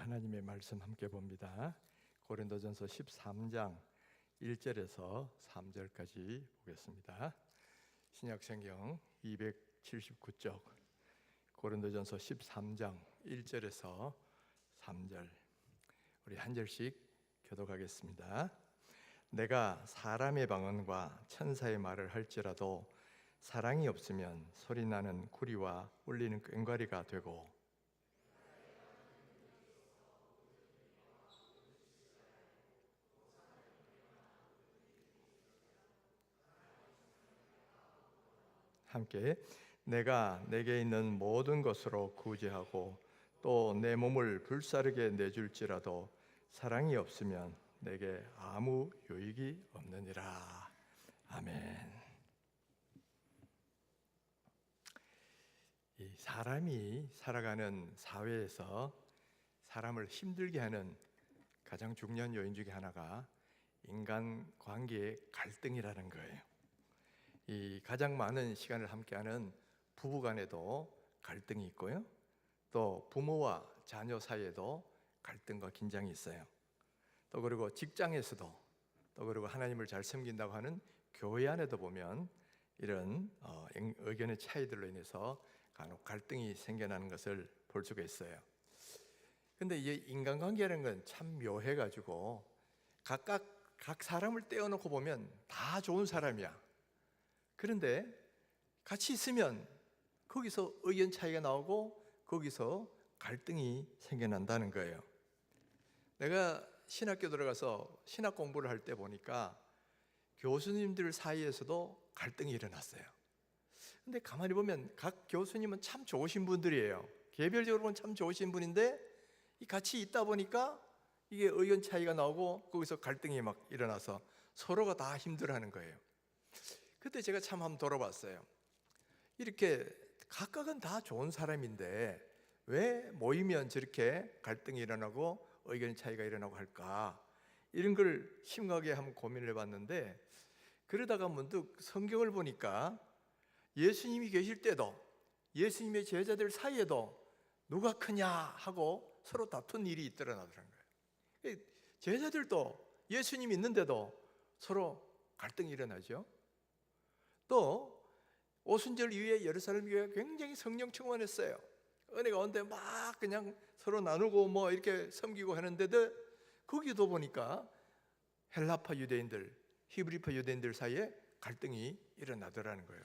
하나님의 말씀 함께 봅니다. 고린도전서 13장 1절에서 3절까지 보겠습니다. 신약성경 279쪽 고린도전서 13장 1절에서 3절, 우리 한 절씩 교독하겠습니다. 내가 사람의 방언과 천사의 말을 할지라도 사랑이 없으면 소리나는 구리와 울리는 꽹과리가 되고, 함께 내가 내게 있는 모든 것으로 구제하고 또 내 몸을 불사르게 내줄지라도 사랑이 없으면 내게 아무 유익이 없느니라. 아멘. 이 사람이 살아가는 사회에서 사람을 힘들게 하는 가장 중요한 요인 중에 하나가 인간 관계의 갈등이라는 거예요. 이 가장 많은 시간을 함께하는 부부 간에도 갈등이 있고요, 또 부모와 자녀 사이에도 갈등과 긴장이 있어요. 또 그리고 직장에서도, 또 그리고 하나님을 잘 섬긴다고 하는 교회 안에도 보면 이런 의견의 차이들로 인해서 간혹 갈등이 생겨나는 것을 볼 수가 있어요. 근데 이 인간관계라는 건 참 묘해가지고 각 사람을 떼어놓고 보면 다 좋은 사람이야. 그런데 같이 있으면 거기서 의견 차이가 나오고 거기서 갈등이 생겨난다는 거예요. 내가 신학교 들어가서 신학 공부를 할 때 보니까 교수님들 사이에서도 갈등이 일어났어요. 근데 가만히 보면 각 교수님은 참 좋으신 분들이에요. 개별적으로는 참 좋으신 분인데 같이 있다 보니까 이게 의견 차이가 나오고 거기서 갈등이 막 일어나서 서로가 다 힘들어하는 거예요. 그때 제가 참 한번 돌아봤어요. 이렇게 각각은 다 좋은 사람인데 왜 모이면 저렇게 갈등이 일어나고 의견 차이가 일어나고 할까? 이런 걸 심각하게 한번 고민을 해봤는데, 그러다가 문득 성경을 보니까 예수님이 계실 때도 예수님의 제자들 사이에도 누가 크냐 하고 서로 다툰 일이 일어나더라는 거예요. 제자들도 예수님이 있는데도 서로 갈등이 일어나죠. 또 오순절 이후에 예루살렘 교회가 굉장히 성령 충만했어요. 은혜가 온데 막 그냥 서로 나누고 뭐 이렇게 섬기고 하는데도 거기도 보니까 헬라파 유대인들, 히브리파 유대인들 사이에 갈등이 일어나더라는 거예요.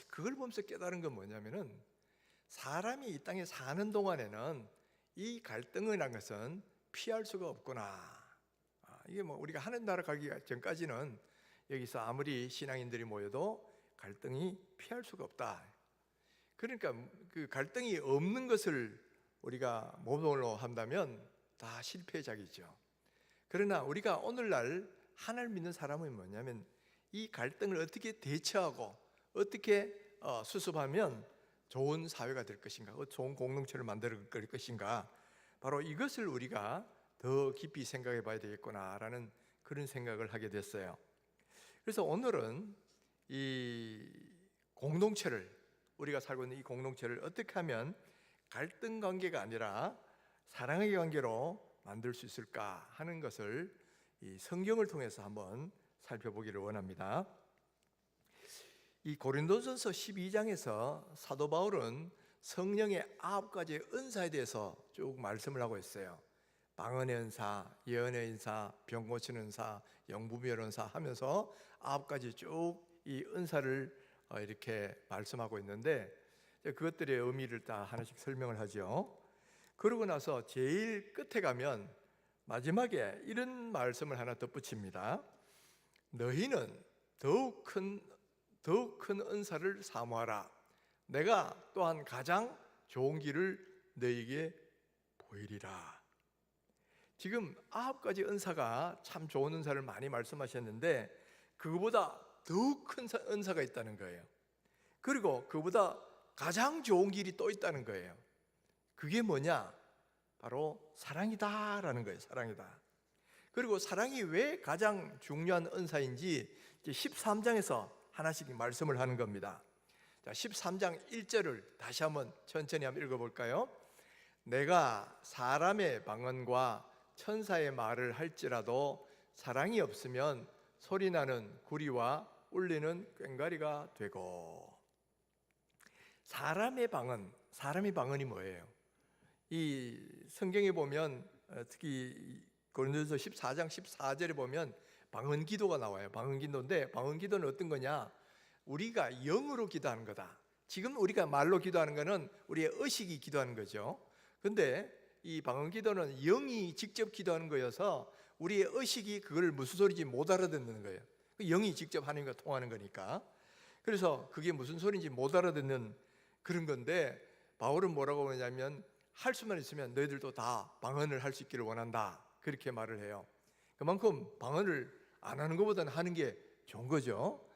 그걸 보면서 깨달은 건 뭐냐면은 사람이 이 땅에 사는 동안에는 이 갈등이라는 것은 피할 수가 없구나. 이게 뭐 우리가 하는 나라 가기 전까지는 여기서 아무리 신앙인들이 모여도 갈등이 피할 수가 없다. 그러니까 그 갈등이 없는 것을 우리가 모범으로 한다면 다 실패작이죠. 그러나 우리가 오늘날 하나님을 믿는 사람은 뭐냐면 이 갈등을 어떻게 대처하고 어떻게 수습하면 좋은 사회가 될 것인가, 좋은 공동체를 만들 것인가, 바로 이것을 우리가 더 깊이 생각해 봐야 되겠구나라는 그런 생각을 하게 됐어요. 그래서 오늘은 이 공동체를, 우리가 살고 있는 이 공동체를 어떻게 하면 갈등 관계가 아니라 사랑의 관계로 만들 수 있을까 하는 것을 이 성경을 통해서 한번 살펴보기를 원합니다. 이 고린도전서 12장에서 사도 바울은 성령의 9가지의 은사에 대해서 쭉 말씀을 하고 있어요. 방언의 은사, 예언의 은사, 병 고치는 은사, 영부멸 은사 하면서 9가지 쭉 이 은사를 이렇게 말씀하고 있는데, 그것들의 의미를 다 하나씩 설명을 하죠. 그러고 나서 제일 끝에 가면 마지막에 이런 말씀을 하나 덧붙입니다. 너희는 더욱 큰 은사를 사모하라. 내가 또한 가장 좋은 길을 너희에게 보이리라. 지금 9가지 은사가 참 좋은 은사를 많이 말씀하셨는데 그거보다 더욱 큰 은사가 있다는 거예요. 그리고 그보다 가장 좋은 길이 또 있다는 거예요. 그게 뭐냐? 바로 사랑이다라는 거예요. 사랑이다. 그리고 사랑이 왜 가장 중요한 은사인지 이제 13장에서 하나씩 말씀을 하는 겁니다. 자, 13장 1절을 다시 한번 천천히 한번 읽어볼까요? 내가 사람의 방언과 천사의 말을 할지라도 사랑이 없으면 소리나는 구리와 울리는 꽹과리가 되고. 사람의 방언이 뭐예요? 이 성경에 보면 특히 고린도서 14장 14절에 보면 방언 기도가 나와요. 방언 기도인데 방언 기도는 어떤 거냐? 우리가 영으로 기도하는 거다. 지금 우리가 말로 기도하는 거는 우리의 의식이 기도하는 거죠. 근데 이 방언 기도는 영이 직접 기도하는 거여서 우리의 의식이 그걸 무슨 소리인지 못 알아듣는 거예요. 영이 직접 하는 거 통하는 거니까. 그래서 그게 무슨 소리인지 못 알아듣는 그런 건데, 바울은 뭐라고 하냐면 할 수만 있으면 너희들도 다 방언을 할 수 있기를 원한다, 그렇게 말을 해요. 그만큼 방언을 안 하는 것보다는 하는 게 좋은 거죠.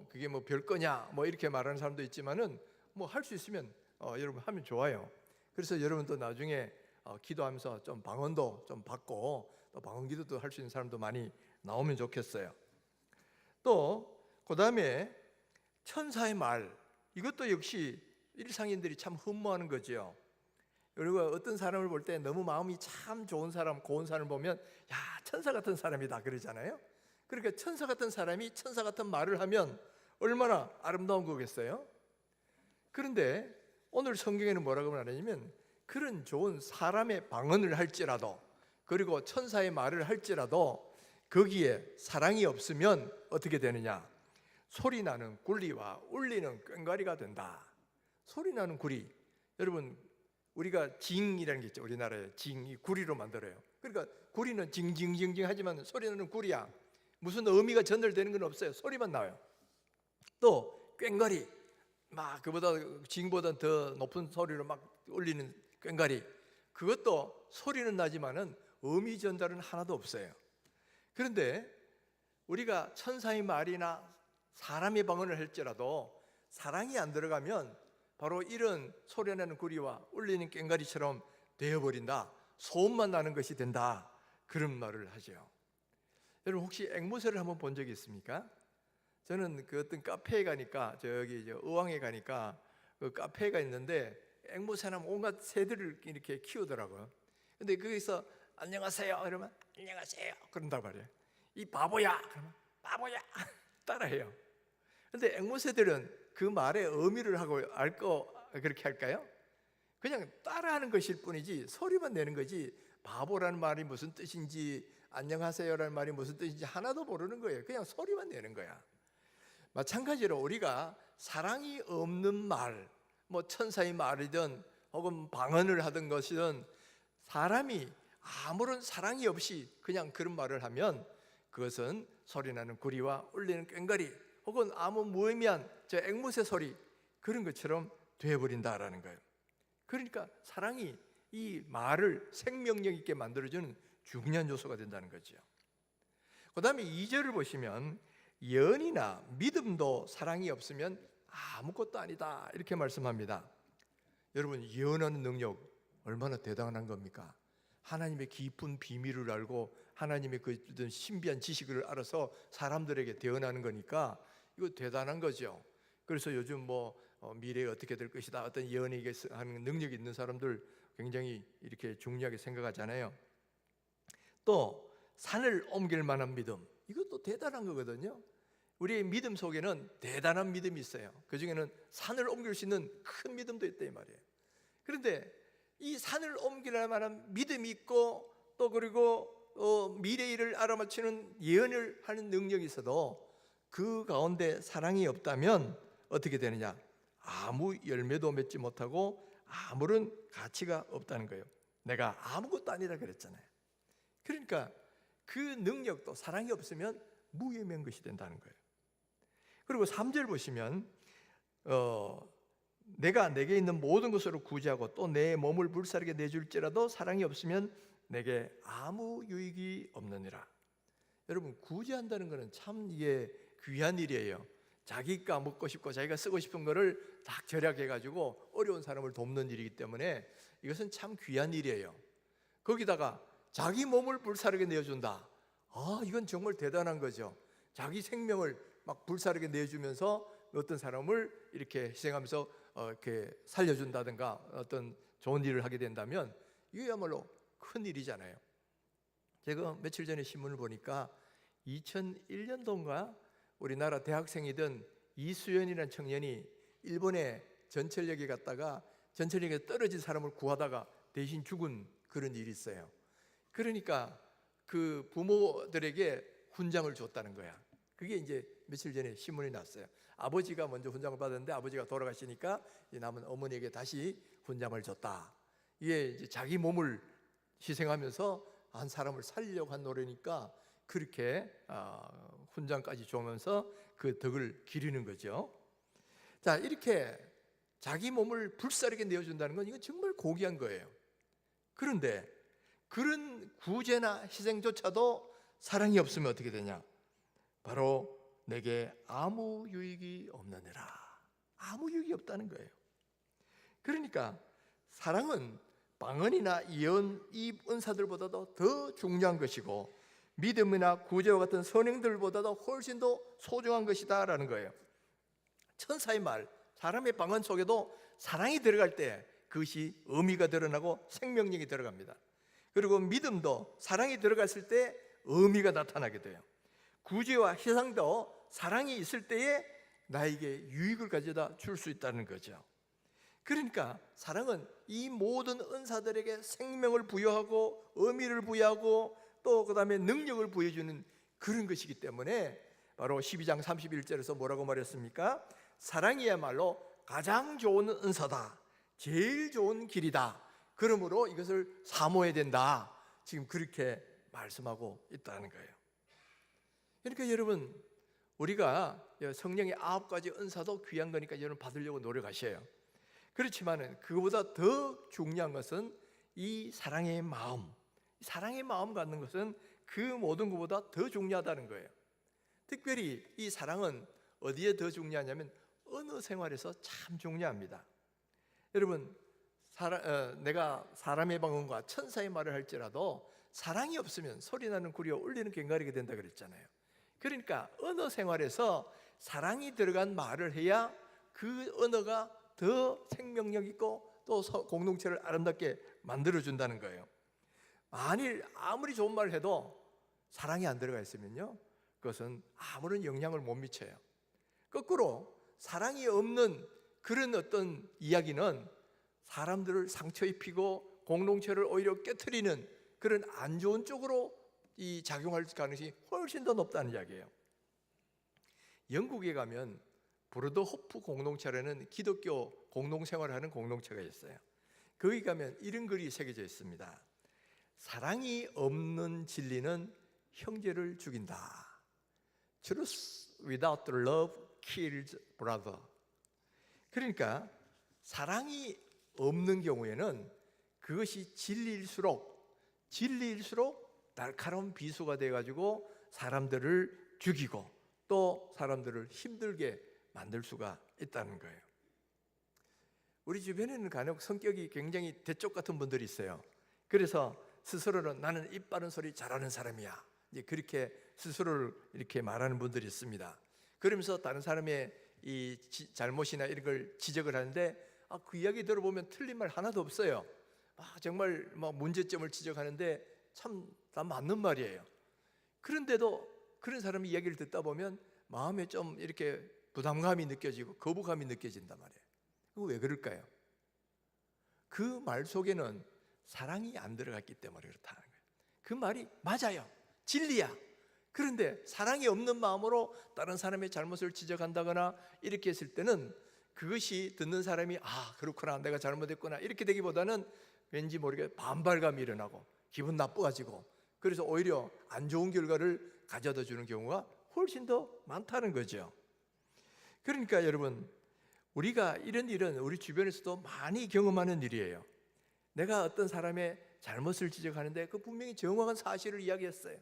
그게 뭐 별거냐 이렇게 말하는 사람도 있지만은 할 수 있으면 여러분 하면 좋아요. 그래서 여러분도 나중에 기도하면서 좀 방언도 좀 받고 또 방언 기도도 할 수 있는 사람도 많이 나오면 좋겠어요. 또 그 다음에 천사의 말, 이것도 역시 일상인들이 참 흠모하는 거죠. 그리고 어떤 사람을 볼 때 너무 마음이 참 좋은 사람, 고운 사람을 보면 야, 천사 같은 사람이다 그러잖아요. 그러니까 천사 같은 사람이 천사 같은 말을 하면 얼마나 아름다운 거겠어요. 그런데 오늘 성경에는 뭐라고 말하냐면 그런 좋은 사람의 방언을 할지라도, 그리고 천사의 말을 할지라도 거기에 사랑이 없으면 어떻게 되느냐? 소리나는 구리와 울리는 꽹과리가 된다. 소리나는 구리, 여러분 우리가 징이라는 게 있죠. 우리나라에 징이 구리로 만들어요. 그러니까 구리는 징징징징 하지만 소리나는 구리야. 무슨 의미가 전달되는 건 없어요. 소리만 나요. 또 꽹과리, 막 그보다 징보다 더 높은 소리로 막 울리는 꽹과리, 그것도 소리는 나지만은 의미 전달은 하나도 없어요. 그런데 우리가 천사의 말이나 사람의 방언을 할지라도 사랑이 안 들어가면 바로 이런 소리나는 구리와 울리는 꽹과리처럼 되어버린다, 소음만 나는 것이 된다, 그런 말을 하죠. 여러분 혹시 앵무새를 한번 본 적이 있습니까? 저는 그 어떤 카페에 가니까, 저기 의왕에 가니까 그 카페가 있는데 앵무새나 온갖 새들을 이렇게 키우더라고요. 근데 거기서 안녕하세요 그러면 안녕하세요 그런단 말이에요. 이 바보야 그러면 바보야 따라해요. 근데 앵무새들은 그 말의 의미를 하고 그렇게 할까요? 그냥 따라하는 것일 뿐이지 소리만 내는 거지 바보라는 말이 무슨 뜻인지 안녕하세요라는 말이 무슨 뜻인지 하나도 모르는 거예요. 그냥 소리만 내는 거야. 마찬가지로 우리가 사랑이 없는 말, 천사의 말이든 혹은 방언을 하던 것이든 사람이 아무런 사랑이 없이 그냥 그런 말을 하면 그것은 소리나는 구리와 울리는 꽹과리 혹은 아무 무의미한 저 앵무새 소리, 그런 것처럼 되어버린다라는 거예요. 그러니까 사랑이 이 말을 생명력 있게 만들어주는 중요한 요소가 된다는 거죠. 그 다음에 2절을 보시면 연이나 믿음도 사랑이 없으면 아무것도 아니다, 이렇게 말씀합니다. 여러분 예언하는 능력 얼마나 대단한 겁니까? 하나님의 깊은 비밀을 알고 하나님의 그 신비한 지식을 알아서 사람들에게 대언하는 거니까 이거 대단한 거죠. 그래서 요즘 미래에 어떻게 될 것이다, 어떤 예언에게 하는 능력이 있는 사람들 굉장히 이렇게 중요하게 생각하잖아요. 또 산을 옮길 만한 믿음, 이것도 대단한 거거든요. 우리의 믿음 속에는 대단한 믿음이 있어요. 그 중에는 산을 옮길 수 있는 큰 믿음도 있다 이 말이에요. 그런데 이 산을 옮길 만한 믿음이 있고 또 그리고 미래의 일을 알아맞히는 예언을 하는 능력이 있어도 그 가운데 사랑이 없다면 어떻게 되느냐? 아무 열매도 맺지 못하고 아무런 가치가 없다는 거예요. 내가 아무것도 아니라 그랬잖아요. 그러니까 그 능력도 사랑이 없으면 무의미한 것이 된다는 거예요. 그리고 3절 보시면 내가 내게 있는 모든 것으로 구제하고 또 내 몸을 불사르게 내줄지라도 사랑이 없으면 내게 아무 유익이 없느니라. 여러분 구제한다는 것은 참 이게 귀한 일이에요. 자기가 먹고 싶고 자기가 쓰고 싶은 거를 딱 절약해가지고 어려운 사람을 돕는 일이기 때문에 이것은 참 귀한 일이에요. 거기다가 자기 몸을 불사르게 내어준다. 이건 정말 대단한 거죠. 자기 생명을 막 불사르게 내주면서 어떤 사람을 이렇게 희생하면서 이렇게 살려준다든가 어떤 좋은 일을 하게 된다면 이거야말로 큰 일이잖아요. 제가 며칠 전에 신문을 보니까 2001년도인가 우리나라 대학생이던 이수연이라는 청년이 일본의 전철역에 갔다가 전철역에 떨어진 사람을 구하다가 대신 죽은 그런 일이 있어요. 그러니까 그 부모들에게 훈장을 줬다는 거야. 그게 이제 며칠 전에 신문이 났어요. 아버지가 먼저 훈장을 받았는데 아버지가 돌아가시니까 남은 어머니에게 다시 훈장을 줬다. 이게 이제 자기 몸을 희생하면서 한 사람을 살리려고 한 노래니까 그렇게 훈장까지 주면서 그 덕을 기리는 거죠. 자, 이렇게 자기 몸을 불사르게 내어준다는 건 이건 정말 고귀한 거예요. 그런데 그런 구제나 희생조차도 사랑이 없으면 어떻게 되냐? 바로 내게 아무 유익이 없느니라. 아무 유익이 없다는 거예요. 그러니까 사랑은 방언이나 예언, 이 은사들보다도 더 중요한 것이고 믿음이나 구제와 같은 선행들보다도 훨씬 더 소중한 것이다라는 거예요. 천사의 말, 사람의 방언 속에도 사랑이 들어갈 때 그것이 의미가 드러나고 생명력이 들어갑니다. 그리고 믿음도 사랑이 들어갔을 때 의미가 나타나게 돼요. 구제와 희생도 사랑이 있을 때에 나에게 유익을 가져다 줄 수 있다는 거죠. 그러니까 사랑은 이 모든 은사들에게 생명을 부여하고 의미를 부여하고 또 그 다음에 능력을 부여주는 그런 것이기 때문에 바로 12장 31절에서 뭐라고 말했습니까? 사랑이야말로 가장 좋은 은사다, 제일 좋은 길이다. 그러므로 이것을 사모해야 된다. 지금 그렇게 말씀하고 있다는 거예요. 그러니까 여러분, 우리가 성령의 9가지 은사도 귀한 거니까 여러분 받으려고 노력하셔요. 그렇지만 그거보다 더 중요한 것은 이 사랑의 마음, 사랑의 마음 갖는 것은 그 모든 것보다 더 중요하다는 거예요. 특별히 이 사랑은 어디에 더 중요하냐면 언어 생활에서 참 중요합니다. 여러분, 내가 사람의 방언과 천사의 말을 할지라도 사랑이 없으면 소리나는 구리와 울리는 꽹과리가 된다 그랬잖아요. 그러니까 언어 생활에서 사랑이 들어간 말을 해야 그 언어가 더 생명력 있고 또 공동체를 아름답게 만들어준다는 거예요. 만일 아무리 좋은 말을 해도 사랑이 안 들어가 있으면요, 그것은 아무런 영향을 못 미쳐요. 거꾸로 사랑이 없는 그런 어떤 이야기는 사람들을 상처 입히고 공동체를 오히려 깨트리는 그런 안 좋은 쪽으로 이 작용할 가능성이 훨씬 더 높다는 이야기예요. 영국에 가면 브로더 호프 공동체라는 기독교 공동생활을 하는 공동체가 있어요. 거기 가면 이런 글이 새겨져 있습니다. 사랑이 없는 진리는 형제를 죽인다. Truth without love kills brother. 그러니까 사랑이 없는 경우에는 그것이 진리일수록 날카로운 비수가 돼가지고 사람들을 죽이고 또 사람들을 힘들게 만들 수가 있다는 거예요. 우리 주변에는 간혹 성격이 굉장히 대쪽 같은 분들이 있어요. 그래서 스스로는 나는 입 바른 소리 잘하는 사람이야, 이제 그렇게 스스로를 이렇게 말하는 분들이 있습니다. 그러면서 다른 사람의 이 잘못이나 이런 걸 지적을 하는데 그 이야기 들어보면 틀린 말 하나도 없어요. 정말 문제점을 지적하는데 참 다 맞는 말이에요. 그런데도 그런 사람의 이야기를 듣다 보면 마음에 좀 이렇게 부담감이 느껴지고 거부감이 느껴진단 말이에요. 그거 왜 그럴까요? 그 말 속에는 사랑이 안 들어갔기 때문에 그렇다는 거예요. 그 말이 맞아요, 진리야. 그런데 사랑이 없는 마음으로 다른 사람의 잘못을 지적한다거나 이렇게 했을 때는 그것이 듣는 사람이 그렇구나, 내가 잘못했구나 이렇게 되기보다는 왠지 모르게 반발감이 일어나고 기분 나빠가지고 그래서 오히려 안 좋은 결과를 가져다 주는 경우가 훨씬 더 많다는 거죠. 그러니까 여러분, 우리가 이런 일은 우리 주변에서도 많이 경험하는 일이에요. 내가 어떤 사람의 잘못을 지적하는데 그 분명히 정확한 사실을 이야기했어요.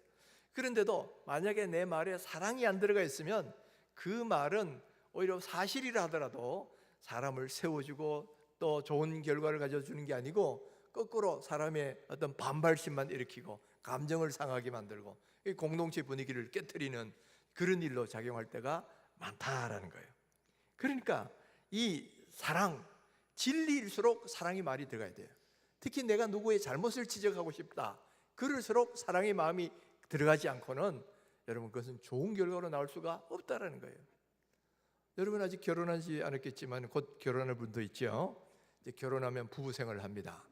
그런데도 만약에 내 말에 사랑이 안 들어가 있으면 그 말은 오히려 사실이라 하더라도 사람을 세워주고 또 좋은 결과를 가져주는 게 아니고 거꾸로 사람의 어떤 반발심만 일으키고 감정을 상하게 만들고 공동체 분위기를 깨트리는 그런 일로 작용할 때가 많다라는 거예요. 그러니까 이 사랑, 진리일수록 사랑의 말이 들어가야 돼요. 특히 내가 누구의 잘못을 지적하고 싶다, 그럴수록 사랑의 마음이 들어가지 않고는 여러분 그것은 좋은 결과로 나올 수가 없다라는 거예요. 여러분 아직 결혼하지 않았겠지만 곧 결혼할 분도 있죠. 이제 결혼하면 부부 생활을 합니다.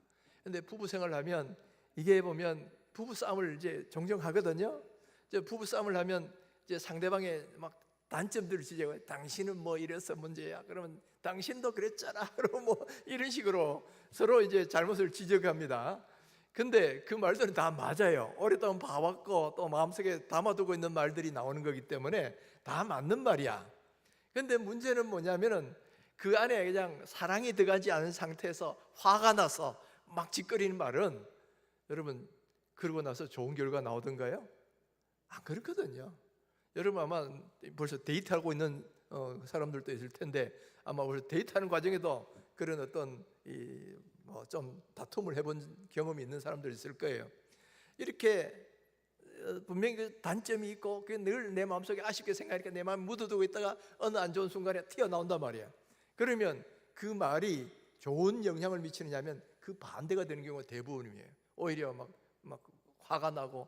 근데 부부 생활을 하면 이게 보면 부부 싸움을 이제 종종 하거든요. 이제 부부 싸움을 하면 이제 상대방의 막 단점들을 지적해요. 당신은 뭐 이래서 문제야. 그러면 당신도 그랬잖아. 그러면 뭐 이런 식으로 서로 이제 잘못을 지적합니다. 근데 그 말들은 다 맞아요. 오랫동안 봐왔고 또 마음속에 담아두고 있는 말들이 나오는 거기 때문에 다 맞는 말이야. 근데 문제는 뭐냐면은 그 안에 그냥 사랑이 들어가지 않은 상태에서 화가 나서 막 짓거리는 말은 여러분 그러고 나서 좋은 결과 나오던가요? 안 그렇거든요. 여러분 아마 벌써 데이트하고 있는 사람들도 있을 텐데 아마 벌써 데이트하는 과정에도 그런 어떤 좀 다툼을 해본 경험이 있는 사람들 있을 거예요. 이렇게 분명히 그 단점이 있고 그게 늘 내 마음속에 아쉽게 생각하니까 내 마음에 묻어두고 있다가 어느 안 좋은 순간에 튀어나온단 말이야. 그러면 그 말이 좋은 영향을 미치느냐면 그 반대가 되는 경우가 대부분이에요. 오히려 막 화가 나고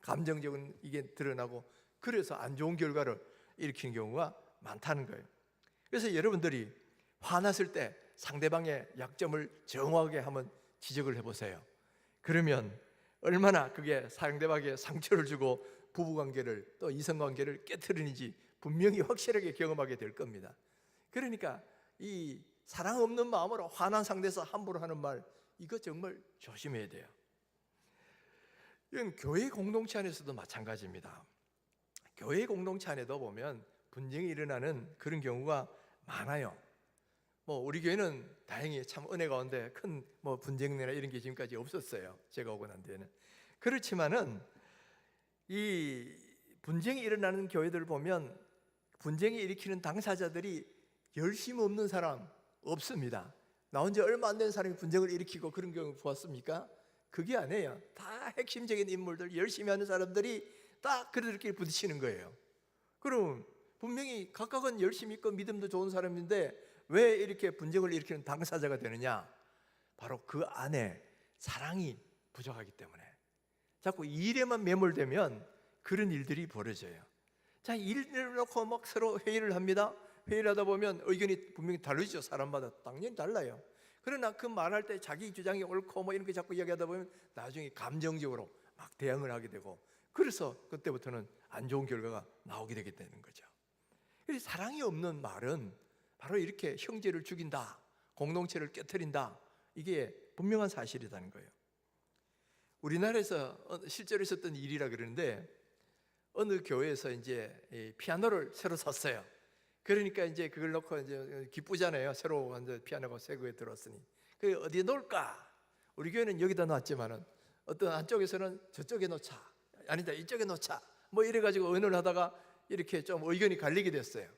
감정적인 이게 드러나고 그래서 안 좋은 결과를 일으키는 경우가 많다는 거예요. 그래서 여러분들이 화났을 때 상대방의 약점을 정확하게 한번 지적을 해보세요. 그러면 얼마나 그게 상대방에게 상처를 주고 부부관계를 또 이성관계를 깨트리는지 분명히 확실하게 경험하게 될 겁니다. 그러니까 이 사랑 없는 마음으로 화난 상대에서 함부로 하는 말, 이거 정말 조심해야 돼요. 이건 교회 공동체 안에서도 마찬가지입니다. 교회 공동체 안에도 보면 분쟁이 일어나는 그런 경우가 많아요. 우리 교회는 다행히 참 은혜 가운데 큰 분쟁이나 이런 게 지금까지 없었어요. 제가 오고 난 뒤에는. 그렇지만은 이 분쟁이 일어나는 교회들 보면 분쟁이 일으키는 당사자들이 열심 없는 사람 없습니다. 나온 지 얼마 안 된 사람이 분쟁을 일으키고 그런 경우 보았습니까? 그게 아니에요. 다 핵심적인 인물들, 열심히 하는 사람들이 딱 그들끼리 부딪히는 거예요. 그럼 분명히 각각은 열심히 있고 믿음도 좋은 사람인데 왜 이렇게 분쟁을 일으키는 당사자가 되느냐? 바로 그 안에 사랑이 부족하기 때문에. 자꾸 일에만 매몰되면 그런 일들이 벌어져요. 자, 일을 놓고 막 서로 회의를 합니다. 회의를 하다 보면 의견이 분명히 다르죠. 사람마다 당연히 달라요. 그러나 그 말할 때 자기 주장이 옳고 이런 거 자꾸 이야기하다 보면 나중에 감정적으로 막 대응을 하게 되고, 그래서 그때부터는 안 좋은 결과가 나오게 되게 되는 거죠. 그래서 사랑이 없는 말은 바로 이렇게 형제를 죽인다, 공동체를 깨트린다, 이게 분명한 사실이라는 거예요. 우리나라에서 실제로 있었던 일이라 그러는데 어느 교회에서 이제 피아노를 새로 샀어요. 그러니까 이제 그걸 놓고 이제 기쁘잖아요. 새로 완전 피아노가 새 거에 들었으니. 그 어디에 놓을까? 우리 교회는 여기다 놨지만은 어떤 한쪽에서는 저쪽에 놓자, 아니다 이쪽에 놓자, 이래가지고 의논을 하다가 이렇게 좀 의견이 갈리게 됐어요.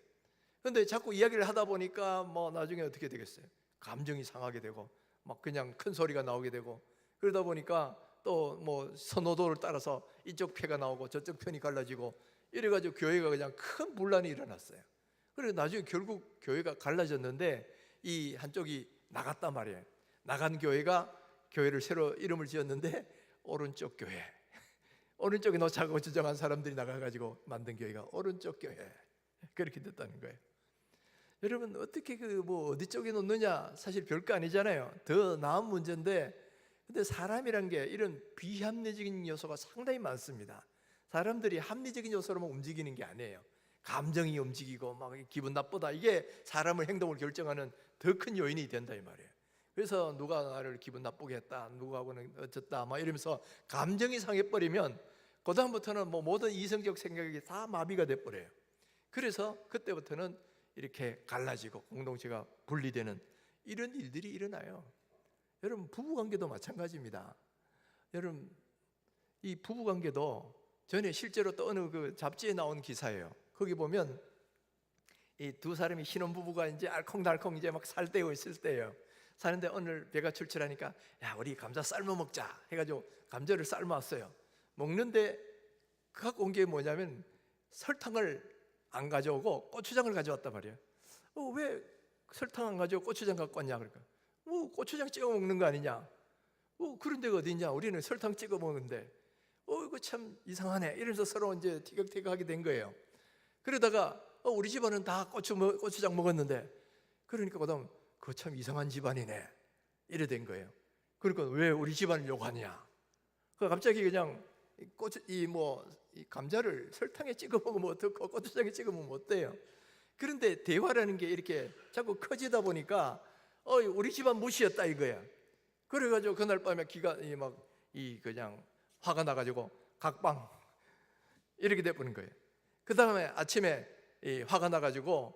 그런데 자꾸 이야기를 하다 보니까 나중에 어떻게 되겠어요? 감정이 상하게 되고 막 그냥 큰 소리가 나오게 되고, 그러다 보니까 또 선호도를 따라서 이쪽 편가 나오고 저쪽 편이 갈라지고 이래가지고 교회가 그냥 큰 분란이 일어났어요. 그래서 나중에 결국 교회가 갈라졌는데 이 한쪽이 나갔단 말이에요. 나간 교회가 교회를 새로 이름을 지었는데 오른쪽 교회, 오른쪽에 놓자고 주장한 사람들이 나가가지고 만든 교회가 오른쪽 교회, 그렇게 됐다는 거예요. 여러분 어떻게 어디 쪽에 놓느냐 사실 별거 아니잖아요. 더 나은 문제인데, 근데 사람이란 게 이런 비합리적인 요소가 상당히 많습니다. 사람들이 합리적인 요소로만 움직이는 게 아니에요. 감정이 움직이고 막 기분 나쁘다, 이게 사람의 행동을 결정하는 더 큰 요인이 된다 이 말이에요. 그래서 누가 나를 기분 나쁘게 했다, 누구하고는 어쨌다 이러면서 감정이 상해버리면 그 다음부터는 모든 이성적 생각이 다 마비가 돼버려요. 그래서 그때부터는 이렇게 갈라지고 공동체가 분리되는 이런 일들이 일어나요. 여러분 부부관계도 마찬가지입니다. 여러분 이 부부관계도 전에 실제로 또 어느 그 잡지에 나온 기사예요. 거기 보면 이 두 사람이 신혼부부가 이제 알콩달콩 이제 막 살떼고 있을 때예요. 사는데 오늘 배가 출출하니까 야 우리 감자 삶아 먹자 해가지고 감자를 삶았어요. 먹는데 갖고 온 게 뭐냐면 설탕을 안 가져오고 고추장을 가져왔단 말이에요. 왜 설탕 안 가지고 고추장 갖고 왔냐? 그러니까 뭐 고추장 찍어 먹는 거 아니냐? 뭐 그런 데가 어디 있냐? 우리는 설탕 찍어 먹는데 이거 참 이상하네 이러면서 서로 이제 티격태격하게 된 거예요. 그러다가 우리 집안은 다 고추장 먹었는데, 그러니까 그다음 그거 참 이상한 집안이네 이래 된 거예요. 그러니까 왜 우리 집안을 욕하냐? 그 갑자기 그냥 이 감자를 설탕에 찍어 먹으면 어떻고 고추장에 찍어 먹으면 어때요? 그런데 대화라는 게 이렇게 자꾸 커지다 보니까 우리 집안 무시했다 이거야. 그래가지고 그날 밤에 그냥 화가 나가지고 각방 이렇게 돼버린 거예요. 그 다음에 아침에 화가 나가지고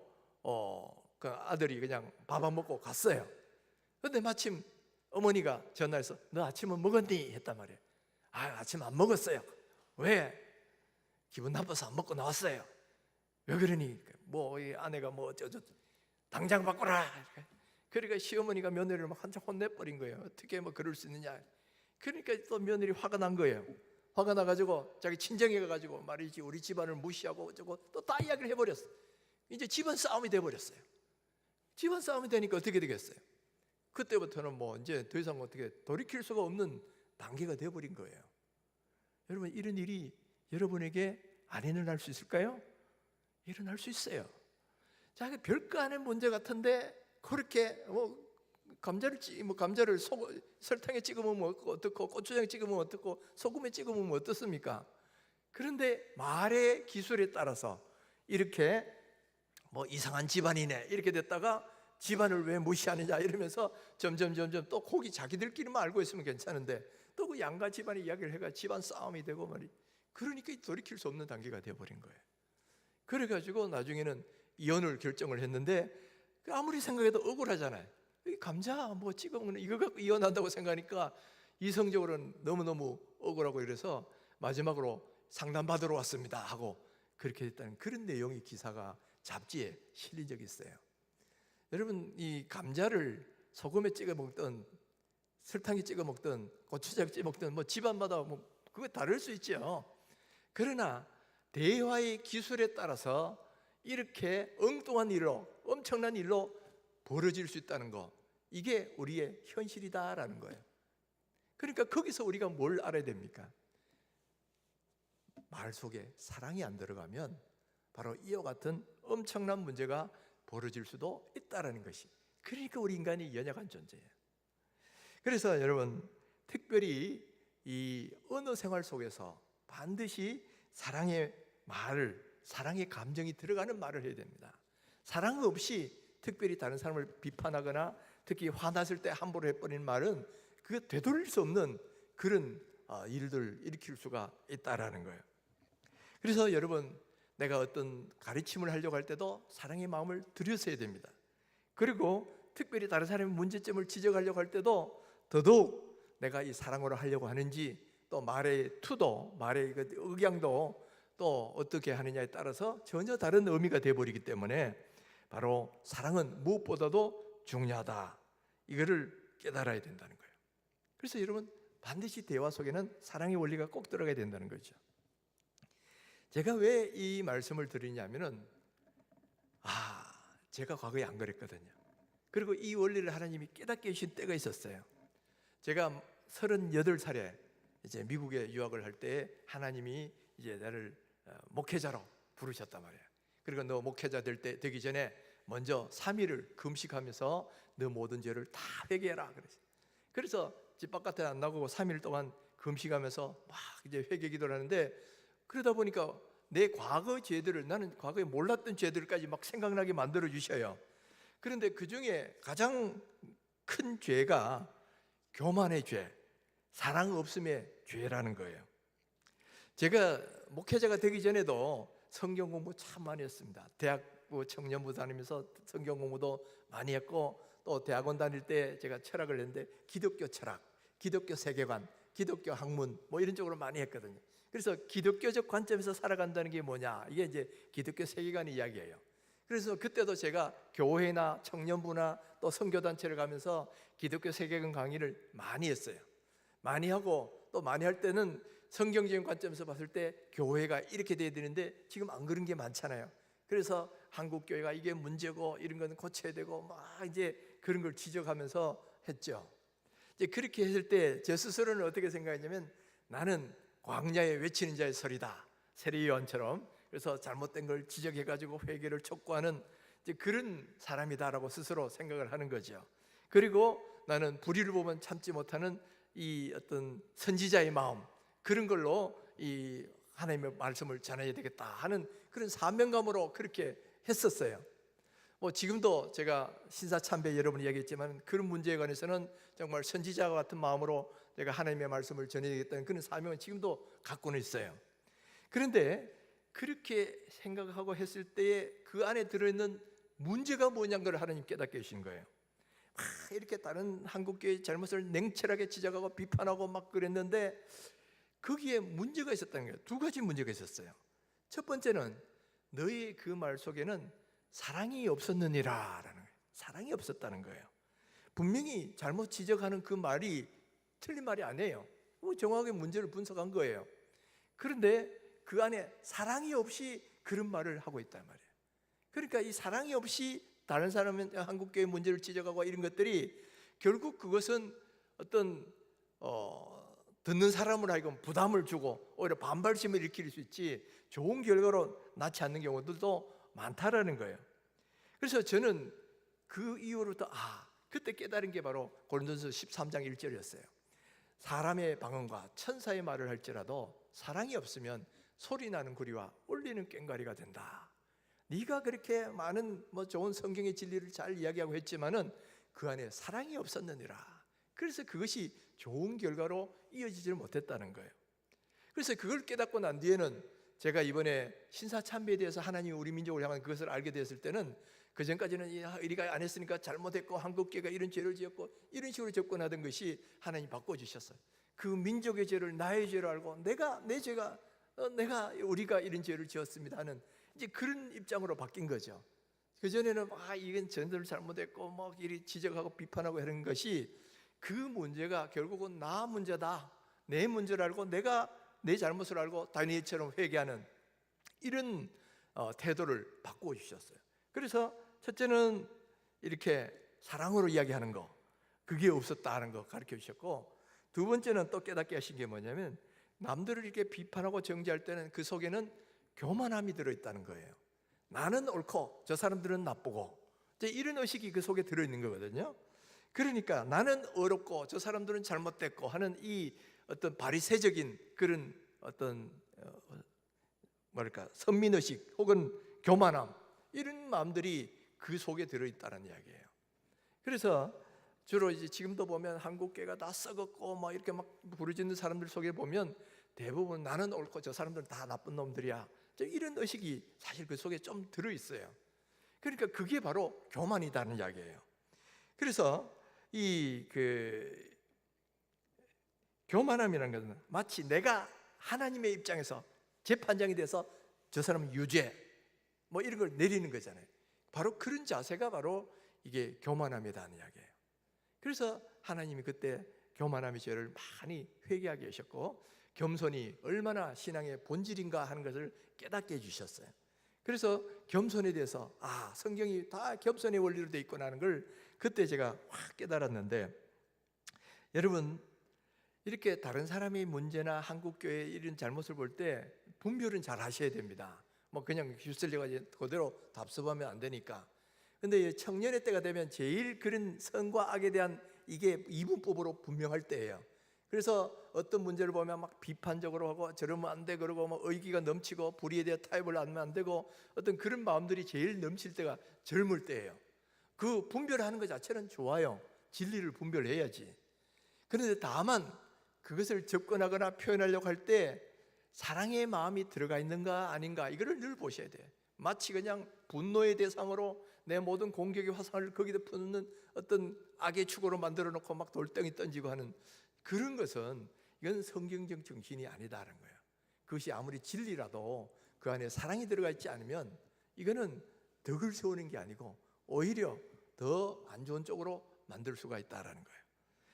그 아들이 그냥 밥 안 먹고 갔어요. 근데 마침 어머니가 전화해서 너 아침은 먹었니? 했단 말이에요. 아침 안 먹었어요. 왜? 기분 나빠서 안 먹고 나왔어요. 왜 그러니? 이 아내가 어쩌죠? 당장 바꿔라. 그러니까 시어머니가 며느리를 막 한참 혼내버린 거예요. 어떻게 그럴 수 있느냐. 그러니까 또 며느리 화가 난 거예요. 화가 나가지고 자기 친정에 가가지고 말이지 우리 집안을 무시하고 어쩌고 또 다 이야기를 해버렸어. 이제 집안 싸움이 돼버렸어요. 집안 싸움이 되니까 어떻게 되겠어요? 그때부터는 이제 더 이상 어떻게 돌이킬 수가 없는 단계가 돼버린 거예요. 여러분, 이런 일이 여러분에게 안 일어날 수 있을까요? 일어날 수 있어요. 자기 별거 아닌 문제 같은데 그렇게 감자를 설탕에 찍어 먹으면 어떻고 고추장에 찍어 먹으면 어떻고 소금에 찍어 먹으면 어떻습니까? 그런데 말의 기술에 따라서 이렇게 이상한 집안이네 이렇게 됐다가 집안을 왜 무시하느냐 이러면서 점점 또 거기 자기들끼리만 알고 있으면 괜찮은데 또 그 양가 집안의 이야기를 해가 집안 싸움이 되고 그러니까 돌이킬 수 없는 단계가 되어버린 거예요. 그래가지고 나중에는 이혼을 결정을 했는데 아무리 생각해도 억울하잖아요. 감자 찍어 먹는 이거 갖고 이혼한다고 생각하니까 이성적으로는 너무너무 억울하고 이래서 마지막으로 상담받으러 왔습니다 하고 그렇게 됐다는 그런 내용의 기사가 잡지에 실린 적이 있어요. 여러분, 이 감자를 소금에 찍어 먹든 설탕에 찍어 먹든 고추장에 찍어 먹든 집안마다 그거 다를 수 있죠. 그러나 대화의 기술에 따라서 이렇게 엉뚱한 일로 엄청난 일로 벌어질 수 있다는 거, 이게 우리의 현실이다라는 거예요. 그러니까 거기서 우리가 뭘 알아야 됩니까? 말 속에 사랑이 안 들어가면 바로 이와 같은 엄청난 문제가 벌어질 수도 있다라는 것이, 그러니까 우리 인간이 연약한 존재예요. 그래서 여러분, 특별히 이 언어 생활 속에서 반드시 사랑의 말을, 사랑의 감정이 들어가는 말을 해야 됩니다. 사랑 없이 특별히 다른 사람을 비판하거나 특히 화났을 때 함부로 해버리는 말은 그게 되돌릴 수 없는 그런 일들을 일으킬 수가 있다라는 거예요. 그래서 여러분, 내가 어떤 가르침을 하려고 할 때도 사랑의 마음을 들여서야 됩니다. 그리고 특별히 다른 사람의 문제점을 지적하려고 할 때도 더더욱 내가 이 사랑으로 하려고 하는지, 또 말의 투도, 말의 억양도 또 어떻게 하느냐에 따라서 전혀 다른 의미가 되어버리기 때문에 바로 사랑은 무엇보다도 중요하다, 이거를 깨달아야 된다는 거예요. 그래서 여러분, 반드시 대화 속에는 사랑의 원리가 꼭 들어가야 된다는 거죠. 제가 왜 이 말씀을 드리냐면은 제가 과거에 안 그랬거든요. 그리고 이 원리를 하나님이 깨닫게 해주신 때가 있었어요. 제가 38살에 이제 미국에 유학을 할 때 하나님이 이제 나를 목회자로 부르셨단 말이에요. 그리고 너 목회자 되기 전에 먼저 3일을 금식하면서 너 모든 죄를 다 회개해라 그랬어요. 그래서 집 바깥에 안 나가고 3일 동안 금식하면서 막 이제 회개 기도를 하는데, 그러다 보니까 내 과거 죄들을, 나는 과거에 몰랐던 죄들까지 막 생각나게 만들어 주셔요. 그런데 그 중에 가장 큰 죄가 교만의 죄, 사랑 없음의 죄라는 거예요. 제가 목회자가 되기 전에도 성경 공부 참 많이 했습니다. 대학부 청년부 다니면서 성경 공부도 많이 했고, 또 대학원 다닐 때 제가 철학을 했는데 기독교 철학, 기독교 세계관, 기독교 학문 이런 쪽으로 많이 했거든요. 그래서 기독교적 관점에서 살아간다는 게 뭐냐, 이게 이제 기독교 세계관의 이야기예요. 그래서 그때도 제가 교회나 청년부나 또 선교단체를 가면서 기독교 세계관 강의를 많이 했어요. 많이 하고 또 많이 할 때는 성경적인 관점에서 봤을 때 교회가 이렇게 돼야 되는데 지금 안 그런 게 많잖아요. 그래서 한국 교회가 이게 문제고 이런 건 고쳐야 되고 막 이제 그런 걸 지적하면서 했죠. 이제 그렇게 했을 때 제 스스로는 어떻게 생각했냐면, 나는 광야에 외치는 자의 소리다, 세례요한처럼. 그래서 잘못된 걸 지적해가지고 회개를 촉구하는 이제 그런 사람이다라고 스스로 생각을 하는 거죠. 그리고 나는 불의를 보면 참지 못하는 이 어떤 선지자의 마음, 그런 걸로 이 하나님의 말씀을 전해야 되겠다 하는 그런 사명감으로 그렇게 했었어요. 뭐 지금도 제가 신사참배 여러분이 얘기했지만 그런 문제에 관해서는 정말 선지자와 같은 마음으로 내가 하나님의 말씀을 전해야겠다는 그런 사명은 지금도 갖고는 있어요. 그런데 그렇게 생각하고 했을 때에 그 안에 들어있는 문제가 뭐냐는 걸 하나님 깨닫게 해주신 거예요. 이렇게 다른 한국교회의 잘못을 냉철하게 지적하고 비판하고 막 그랬는데 거기에 문제가 있었다는 거예요. 두 가지 문제가 있었어요. 첫 번째는 너희 그 말 속에는 사랑이 없었느니라 라는 거예요. 사랑이 없었다는 거예요. 분명히 잘못 지적하는 그 말이 틀린 말이 아니에요. 정확하게 문제를 분석한 거예요. 그런데 그 안에 사랑이 없이 그런 말을 하고 있단 말이에요. 그러니까 이 사랑이 없이 다른 사람은 한국교회 문제를 지적하고 이런 것들이 결국 그것은 어떤 듣는 사람을 하여금 부담을 주고 오히려 반발심을 일으킬 수 있지 좋은 결과로 낳지 않는 경우들도 많다라는 거예요. 그래서 저는 그 이후로부터 그때 깨달은 게 바로 고린도전서 13장 1절이었어요. 사람의 방언과 천사의 말을 할지라도 사랑이 없으면 소리나는 구리와 울리는 꽹과리가 된다. 네가 그렇게 많은 좋은 성경의 진리를 잘 이야기하고 했지만은 그 안에 사랑이 없었느니라. 그래서 그것이 좋은 결과로 이어지지를 못했다는 거예요. 그래서 그걸 깨닫고 난 뒤에는 제가 이번에 신사참배에 대해서 하나님이 우리 민족을 향한 그것을 알게 되었을 때는 그 전까지는 우리가 안 했으니까 잘못했고 한국교회가 이런 죄를 지었고 이런 식으로 접근하던 것이 하나님 바꿔주셨어요. 그 민족의 죄를 나의 죄로 알고 내 죄가 우리가 이런 죄를 지었습니다 하는 이제 그런 입장으로 바뀐 거죠. 그전에는 이건 전도를 잘못했고 이리 지적하고 비판하고 하는 것이 그 문제가 결국은 나 문제다, 내 문제를 알고 내가 내 잘못을 알고 다니엘처럼 회개하는 이런 태도를 바꾸어 주셨어요. 그래서 첫째는 이렇게 사랑으로 이야기하는 거, 그게 없었다는 거 가르쳐 주셨고, 두 번째는 또 깨닫게 하신 게 뭐냐면 남들을 이렇게 비판하고 정죄할 때는 그 속에는 교만함이 들어있다는 거예요. 나는 옳고 저 사람들은 나쁘고 이런 의식이 그 속에 들어있는 거거든요. 그러니까 나는 어렵고 저 사람들은 잘못됐고 하는 이 어떤 바리새적인 그런 어떤 선민의식 혹은 교만함, 이런 마음들이 그 속에 들어있다는 이야기예요. 그래서 주로 이제 지금도 보면 한국교회가 다 썩었고 이렇게 부르짖는 사람들 속에 보면 대부분 나는 옳고 저 사람들은 다 나쁜 놈들이야, 이런 의식이 사실 그 속에 좀 들어있어요. 그러니까 그게 바로 교만이라는 이야기예요. 그래서 이 교만함이라는 것은 마치 내가 하나님의 입장에서 재판장이 돼서 저 사람은 유죄 이런 걸 내리는 거잖아요. 바로 그런 자세가 바로 이게 교만함이라는 이야기예요. 그래서 하나님이 그때 교만함의 죄를 많이 회개하게 하셨고 겸손이 얼마나 신앙의 본질인가 하는 것을 깨닫게 해주셨어요. 그래서 겸손에 대해서 성경이 다 겸손의 원리로 되어 있구나 하는 걸 그때 제가 확 깨달았는데, 여러분 이렇게 다른 사람의 문제나 한국교회의 이런 잘못을 볼 때 분별은 잘 하셔야 됩니다. 그냥 휩쓸려가 그대로 답습하면 안 되니까. 근데 청년의 때가 되면 제일 그런 선과 악에 대한 이게 이분법으로 분명할 때예요. 그래서 어떤 문제를 보면 비판적으로 하고 저러면 안 돼 그러고 의기가 넘치고 불의에 대해 타협을 하면 안 되고 어떤 그런 마음들이 제일 넘칠 때가 젊을 때예요. 그 분별하는 것 자체는 좋아요. 진리를 분별해야지. 그런데 다만 그것을 접근하거나 표현하려고 할 때 사랑의 마음이 들어가 있는가 아닌가, 이거를 늘 보셔야 돼요. 마치 그냥 분노의 대상으로 내 모든 공격의 화살을 거기다 푸는 어떤 악의 축으로 만들어 놓고 돌덩이 던지고 하는 그런 것은 이건 성경적 정신이 아니다라는 거예요. 그것이 아무리 진리라도 그 안에 사랑이 들어가 있지 않으면 이거는 덕을 세우는 게 아니고 오히려 더 안 좋은 쪽으로 만들 수가 있다라는 거예요.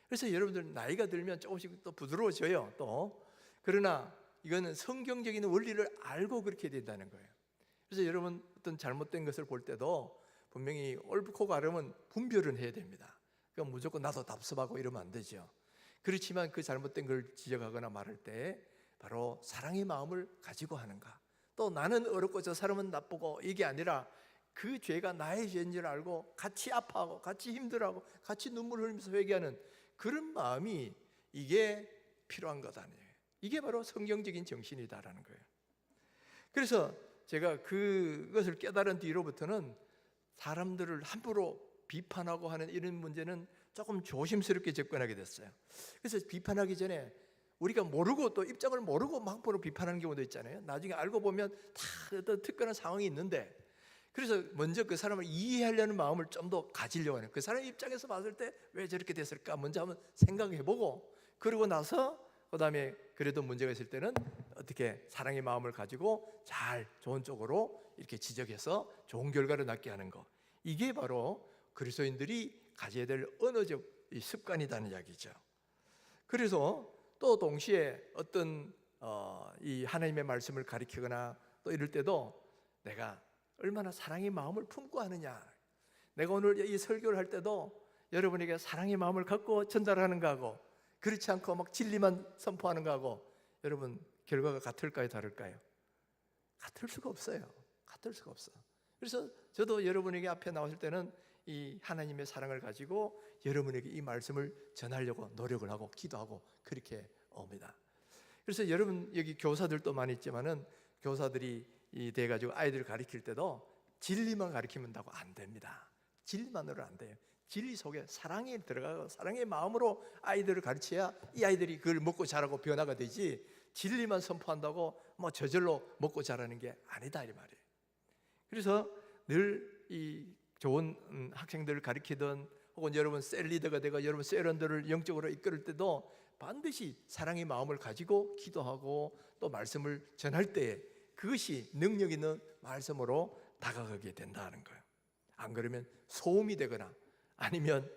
그래서 여러분들 나이가 들면 조금씩 또 부드러워져요. 또 그러나 이거는 성경적인 원리를 알고 그렇게 된다는 거예요. 그래서 여러분 어떤 잘못된 것을 볼 때도 분명히 옳고 가름은 분별은 해야 됩니다. 그러니까 무조건 나도 답습하고 이러면 안 되죠. 그렇지만 그 잘못된 걸 지적하거나 말할 때 바로 사랑의 마음을 가지고 하는가, 또 나는 어렵고 저 사람은 나쁘고 이게 아니라 그 죄가 나의 죄인 줄 알고 같이 아파하고 같이 힘들어하고 같이 눈물 흘리면서 회개하는 그런 마음이, 이게 필요한 것 아니에요. 이게 바로 성경적인 정신이다라는 거예요. 그래서 제가 그것을 깨달은 뒤로부터는 사람들을 함부로 비판하고 하는 이런 문제는 조금 조심스럽게 접근하게 됐어요. 그래서 비판하기 전에 우리가 모르고 또 입장을 모르고 막 함부로 비판하는 경우도 있잖아요. 나중에 알고 보면 다 어떤 특별한 상황이 있는데, 그래서 먼저 그 사람을 이해하려는 마음을 좀 더 가지려고 하는, 그 사람 입장에서 봤을 때 왜 저렇게 됐을까 먼저 한번 생각해보고, 그러고 나서 그 다음에 그래도 문제가 있을 때는 어떻게 사랑의 마음을 가지고 잘 좋은 쪽으로 이렇게 지적해서 좋은 결과를 낳게 하는 거, 이게 바로 그리스도인들이 가져야 될 언어적 습관이라는 이야기죠. 그래서 또 동시에 어떤 이 하나님의 말씀을 가리키거나 또 이럴 때도 내가 얼마나 사랑의 마음을 품고 하느냐, 내가 오늘 이 설교를 할 때도 여러분에게 사랑의 마음을 갖고 전달하는가 하고, 그렇지 않고 막 진리만 선포하는가 하고, 여러분 결과가 같을까요, 다를까요? 같을 수가 없어요. 같을 수가 없어. 그래서 저도 여러분에게 앞에 나왔을 때는 이 하나님의 사랑을 가지고 여러분에게 이 말씀을 전하려고 노력을 하고 기도하고 그렇게 옵니다. 그래서 여러분 여기 교사들도 많이 있지만은 교사들이 이 돼가지고 아이들을 가르칠 때도 진리만 가르치면 안 됩니다. 진리만으로는 안 돼요. 진리 속에 사랑이 들어가고 사랑의 마음으로 아이들을 가르쳐야 이 아이들이 그걸 먹고 자라고 변화가 되지, 진리만 선포한다고 뭐 저절로 먹고 자라는 게 아니다 이 말이에요. 그래서 늘 이 좋은 학생들을 가르치든 혹은 여러분 셀 리더가 되고 여러분 셀원들을 영적으로 이끌 때도 반드시 사랑의 마음을 가지고 기도하고 또 말씀을 전할 때에 그것이 능력 있는 말씀으로 다가가게 된다는 거예요. 안 그러면 소음이 되거나 아니면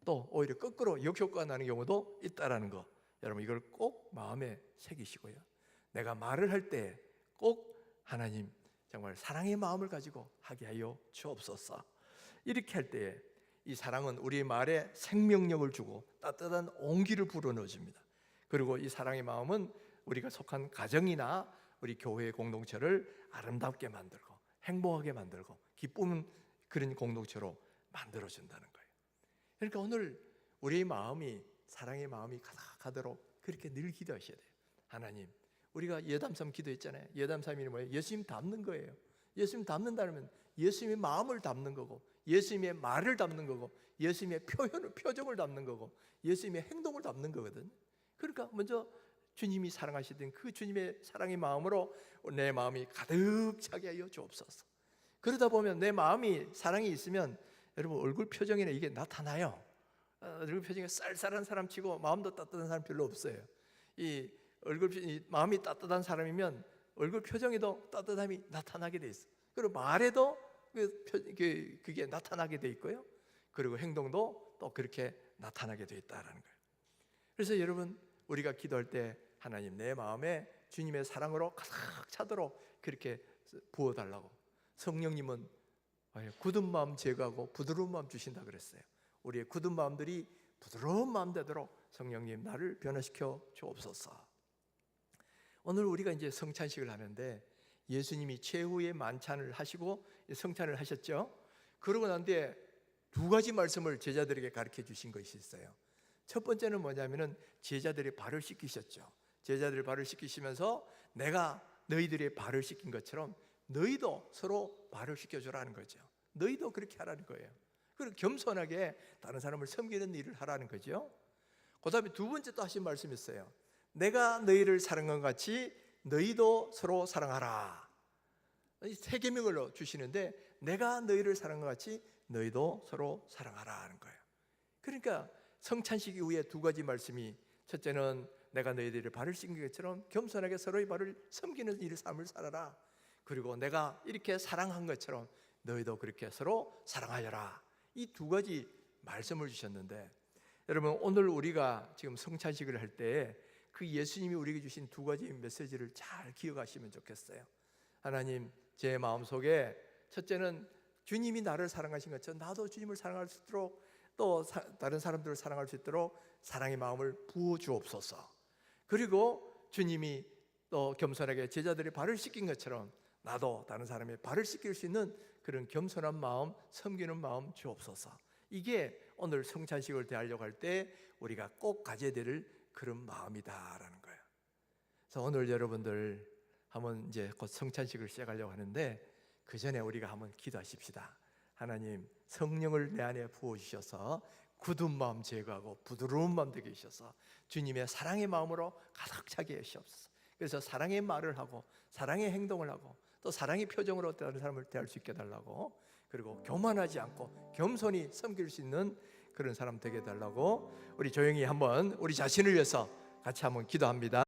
또 오히려 거꾸로 역효과가 나는 경우도 있다라는 거, 여러분 이걸 꼭 마음에 새기시고요. 내가 말을 할 때 꼭 하나님 정말 사랑의 마음을 가지고 하게 하여 주옵소서. 이렇게 할 때에 이 사랑은 우리의 말에 생명력을 주고 따뜻한 온기를 불어넣어줍니다. 그리고 이 사랑의 마음은 우리가 속한 가정이나 우리 교회의 공동체를 아름답게 만들고 행복하게 만들고 기쁨은 그런 공동체로 만들어준다는 거예요. 그러니까 오늘 우리의 마음이 사랑의 마음이 가득하도록 그렇게 늘 기도하셔야 돼요. 하나님, 우리가 예담삼 기도했잖아요. 예담삼이 뭐예요? 예수님 닮는 거예요. 예수님 닮는다면 예수님의 마음을 담는 거고, 예수님의 말을 담는 거고, 예수님의 표정을 담는 거고, 예수님의 행동을 담는 거거든. 그러니까 먼저 주님이 사랑하시던 그 주님의 사랑의 마음으로 내 마음이 가득 차게 하여 주옵소서. 그러다 보면 내 마음이 사랑이 있으면 여러분 얼굴 표정에는 이게 나타나요. 얼굴 표정이 쌀쌀한 사람 치고 마음도 따뜻한 사람 별로 없어요. 이 마음이 따뜻한 사람이면 얼굴 표정에도 따뜻함이 나타나게 돼 있어. 그리고 말에도 그게 나타나게 돼 있고요. 그리고 행동도 또 그렇게 나타나게 돼 있다라는 거예요. 그래서 여러분 우리가 기도할 때 하나님 내 마음에 주님의 사랑으로 가득 차도록 그렇게 부어달라고. 성령님은 굳은 마음 제거하고 부드러운 마음 주신다 그랬어요. 우리의 굳은 마음들이 부드러운 마음 되도록 성령님 나를 변화시켜 주옵소서. 오늘 우리가 이제 성찬식을 하는데 예수님이 최후의 만찬을 하시고 성찬을 하셨죠. 그러고 난 뒤에 두 가지 말씀을 제자들에게 가르쳐 주신 것이 있어요. 첫 번째는 뭐냐면은 제자들의 발을 씻기셨죠. 제자들의 발을 씻기시면서 내가 너희들의 발을 씻긴 것처럼 너희도 서로 발을 씻겨주라는 거죠. 너희도 그렇게 하라는 거예요. 그리고 겸손하게 다른 사람을 섬기는 일을 하라는 거죠. 그 다음에 두 번째 또 하신 말씀이 있어요. 내가 너희를 사랑한 것 같이 너희도 서로 사랑하라. 세 계명을 주시는데 내가 너희를 사랑한 것 같이 너희도 서로 사랑하라 하는 거예요. 그러니까 성찬식 이후에 두 가지 말씀이, 첫째는 내가 너희들의 발을 씻긴 것처럼 겸손하게 서로의 발을 섬기는 일 삶을 살아라. 그리고 내가 이렇게 사랑한 것처럼 너희도 그렇게 서로 사랑하여라. 이 두 가지 말씀을 주셨는데 여러분 오늘 우리가 지금 성찬식을 할 때 그 예수님이 우리에게 주신 두 가지 메시지를 잘 기억하시면 좋겠어요. 하나님 제 마음속에 첫째는 주님이 나를 사랑하신 것처럼 나도 주님을 사랑할 수 있도록 또 다른 사람들을 사랑할 수 있도록 사랑의 마음을 부어 주옵소서. 그리고 주님이 또 겸손하게 제자들의 발을 씻긴 것처럼 나도 다른 사람의 발을 씻길 수 있는 그런 겸손한 마음, 섬기는 마음 주옵소서. 이게 오늘 성찬식을 대하려고 할 때 우리가 꼭 가져야 될 그런 마음이다라는 거예요. 그래서 오늘 여러분들 한번 이제 곧 성찬식을 시작하려고 하는데 그 전에 우리가 한번 기도하십시다. 하나님, 성령을 내 안에 부어주셔서 굳은 마음 제거하고 부드러운 마음 되게 해주셔서 주님의 사랑의 마음으로 가득 차게 하시옵소서. 그래서 사랑의 말을 하고 사랑의 행동을 하고 또 사랑의 표정으로 다른 사람을 대할 수 있게 해달라고, 그리고 교만하지 않고 겸손히 섬길 수 있는 그런 사람 되게 해달라고 우리 조용히 한번 우리 자신을 위해서 같이 한번 기도합니다.